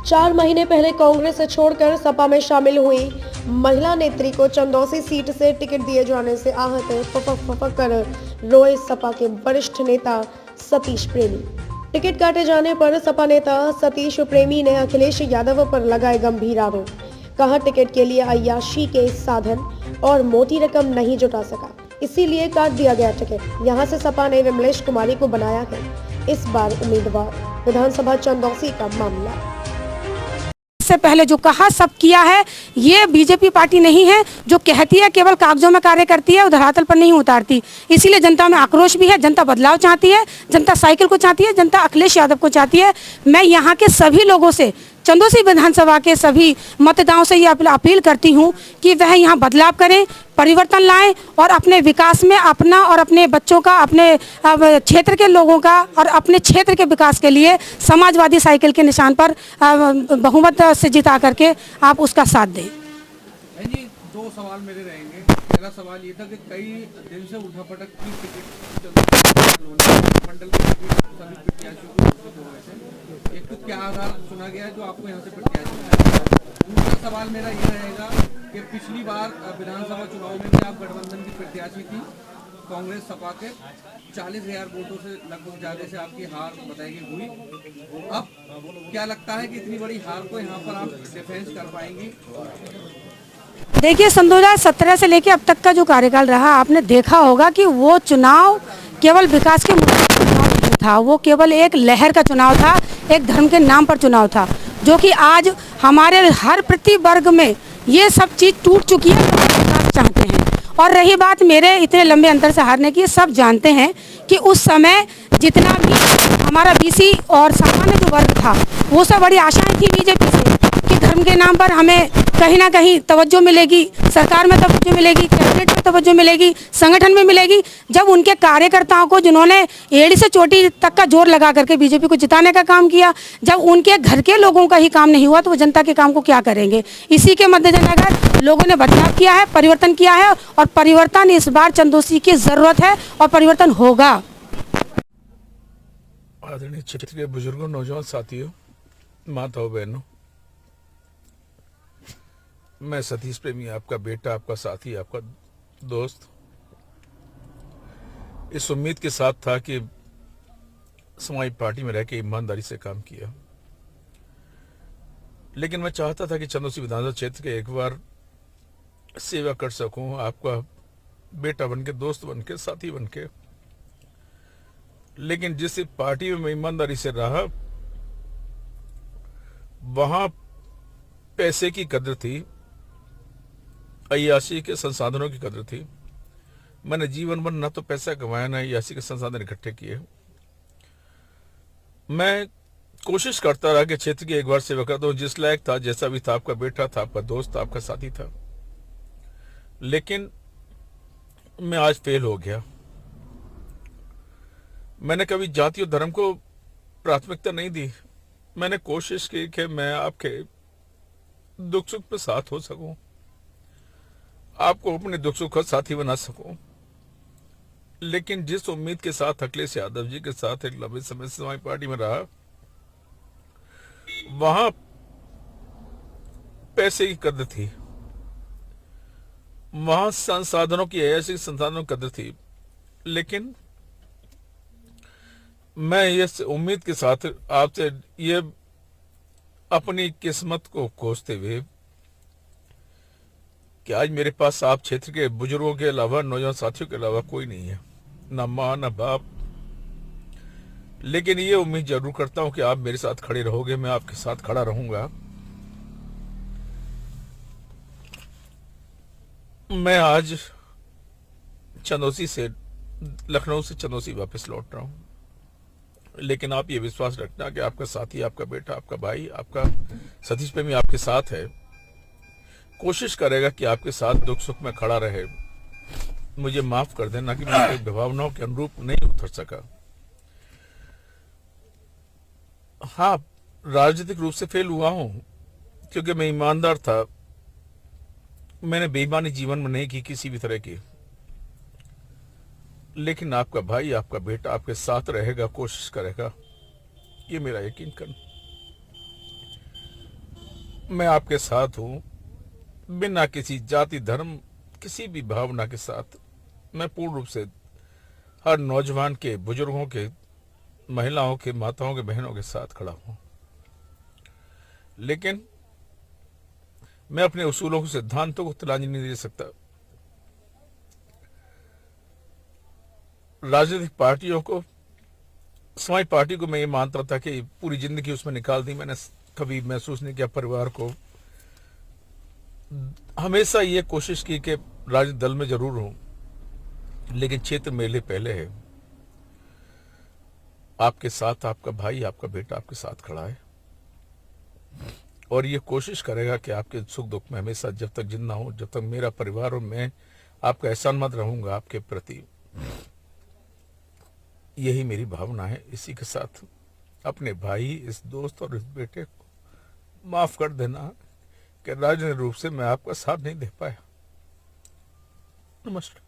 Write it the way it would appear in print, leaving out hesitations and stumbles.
4 महीने पहले कांग्रेस से छोड़कर सपा में शामिल हुई महिला नेत्री को चंदौसी सीट से टिकट दिए जाने से आहत फफक फफक कर रोए सपा के वरिष्ठ नेता सतीश प्रेमी। टिकट काटे जाने पर सपा नेता सतीश प्रेमी ने अखिलेश यादव पर लगाए गंभीर आरोप। कहा टिकट के लिए अय्याशी के साधन और मोटी रकम नहीं जुटा सका, इसीलिए काट दिया गया टिकट। यहां से सपा ने विमलेश कुमारी को बनाया है इस बार उम्मीदवार। विधानसभा चंदौसी का मामला से पहले जो कहा सब किया है। ये बीजेपी पार्टी नहीं है जो कहती है केवल कागजों में कार्य करती है और धरातल पर नहीं उतारती। इसीलिए जनता में आक्रोश भी है, जनता बदलाव चाहती है, जनता साइकिल को चाहती है, जनता अखिलेश यादव को चाहती है। मैं यहाँ के सभी लोगों से, चंदौसी विधानसभा के सभी मतदाताओं से ये अपील करती हूँ कि वह यहाँ बदलाव करें, परिवर्तन लाएं और अपने विकास में अपना और अपने बच्चों का, अपने क्षेत्र के लोगों का और अपने क्षेत्र के विकास के लिए समाजवादी साइकिल के निशान पर बहुमत से जिता करके आप उसका साथ दें। जी, दो सवाल मेरे रहेंगे। पहला सवाल ये था कि कई दिन से उठापटक की टिकट मंडल के सभी प्रत्याशियों को घोषित हो गए थे। एक तो क्या आधार चुना गया है जो आपको यहाँ से प्रत्याशी बनाया? दूसरा सवाल मेरा ये रहेगा कि पिछली बार विधानसभा चुनाव में भी आप गठबंधन की प्रत्याशी थी, कांग्रेस सपा के 40,000 वोटों से लगभग ज्यादा से आपकी हार बताई गई हुई। अब क्या लगता है कि इतनी बड़ी हार को यहाँ पर आप डिफेंस कर पाएंगी? देखिए, सन 2017 से लेकर अब तक का जो कार्यकाल रहा, आपने देखा होगा कि वो चुनाव केवल विकास के मुद्दे पर चुनाव नहीं था, वो केवल एक लहर का चुनाव था, एक धर्म के नाम पर चुनाव था, जो कि आज हमारे हर प्रति वर्ग में ये सब चीज़ टूट चुकी है। तो चाहते हैं। और रही बात मेरे इतने लंबे अंतर से हारने की, सब जानते हैं कि उस समय जितना भी हमारा बीसी और सामान्य जो वर्ग था, वो सब बड़ी आशाएं थी बीजेपी से कि धर्म के नाम पर हमें कहीं ना कहीं तवज्जो मिलेगी, सरकार में तवज्जो मिलेगी, कैबिनेट में तवज्जो मिलेगी, संगठन में मिलेगी। जब उनके कार्यकर्ताओं को, जिन्होंने एड़ी से चोटी तक का जोर लगा करके बीजेपी को जिताने का काम किया, जब उनके घर के लोगों का ही काम नहीं हुआ तो वो जनता के काम को क्या करेंगे? इसी के मद्देनजर लोगों ने बदलाव किया है, परिवर्तन किया है और परिवर्तन इस बार चंदौसी की जरूरत है और परिवर्तन होगा। आदरणीय क्षेत्र के बुजुर्गों, नौजवान साथियों, माताओं, बहनों, मैं सतीश प्रेमी, आपका बेटा, आपका साथी, आपका दोस्त, इस उम्मीद के साथ था कि समाज पार्टी में रह के ईमानदारी से काम किया। लेकिन मैं चाहता था कि चंदौसी विधानसभा क्षेत्र के एक बार सेवा कर सकूं, आपका बेटा बनके, दोस्त बनके, साथी बनके। लेकिन जिस पार्टी में मैं ईमानदारी से रहा, वहां पैसे की कदर थी, अय्याशी के संसाधनों की कदर थी। मैंने जीवन भर न तो पैसा कमाया, न अय्याशी के संसाधन इकट्ठे किए। मैं कोशिश करता रहा कि क्षेत्र की एक बार सेवा कर दूं, जिस लायक था, जैसा भी था, आपका बेटा था, आपका दोस्त था, आपका साथी था। लेकिन मैं आज फेल हो गया। मैंने कभी जाति और धर्म को प्राथमिकता नहीं दी। मैंने कोशिश की कि मैं आपके दुख सुख में साथ हो सकूं, आपको अपने दुख सुख का साथी बना सकूं। लेकिन जिस उम्मीद के साथ अखिलेश यादव जी के साथ एक लंबे समय से समाज पार्टी में रहा, वहां पैसे की कदर थी, वहां संसाधनों की, ऐसी संसाधनों की कदर थी। लेकिन मैं ये उम्मीद के साथ आपसे ये अपनी किस्मत को कोसते हुए कि आज मेरे पास आप क्षेत्र के बुजुर्गों के अलावा, नौजवान साथियों के अलावा कोई नहीं है, ना माँ ना बाप। लेकिन ये उम्मीद जरूर करता हूं कि आप मेरे साथ खड़े रहोगे, मैं आपके साथ खड़ा रहूंगा। मैं आज चंदौसी से, लखनऊ से चंदौसी वापस लौट रहा हूं। लेकिन आप ये विश्वास रखना कि आपका साथी, आपका बेटा, आपका भाई, आपका सतीश प्रेमी आपके साथ है, कोशिश करेगा कि आपके साथ दुख सुख में खड़ा रहे। मुझे माफ कर देना कि मैं आपकी भावनाओं के अनुरूप नहीं उतर सका। हाँ, राजनीतिक रूप से फेल हुआ हूं क्योंकि मैं ईमानदार था। मैंने बेईमानी जीवन में नहीं की किसी भी तरह की। लेकिन आपका भाई, आपका बेटा आपके साथ रहेगा, कोशिश करेगा, ये मेरा यकीन करना। मैं आपके साथ हूं, बिना किसी जाति धर्म किसी भी भावना के साथ मैं पूर्ण रूप से हर नौजवान के, बुजुर्गों के, महिलाओं के, माताओं के, बहनों के साथ खड़ा हूं। लेकिन मैं अपने उसूलों को, सिद्धांतों को तिलांजलि नहीं दे सकता। राजनीतिक पार्टियों को, समाज पार्टी को मैं ये मानता था कि पूरी जिंदगी उसमें निकाल दी। मैंने कभी महसूस नहीं किया परिवार को। हमेशा ये कोशिश की कि राजनीतिक दल में जरूर हूं, लेकिन क्षेत्र मेले पहले है। आपके साथ आपका भाई, आपका बेटा आपके साथ खड़ा है और ये कोशिश करेगा कि आपके सुख दुख में हमेशा, जब तक जिंदा हूं, जब तक मेरा परिवार और मैं आपका एहसानमंद रहूंगा आपके प्रति। यही मेरी भावना है। इसी के साथ अपने भाई, इस दोस्त और इस बेटे को माफ कर देना कि राजनीतिक रूप से मैं आपका साथ नहीं दे पाया। नमस्कार।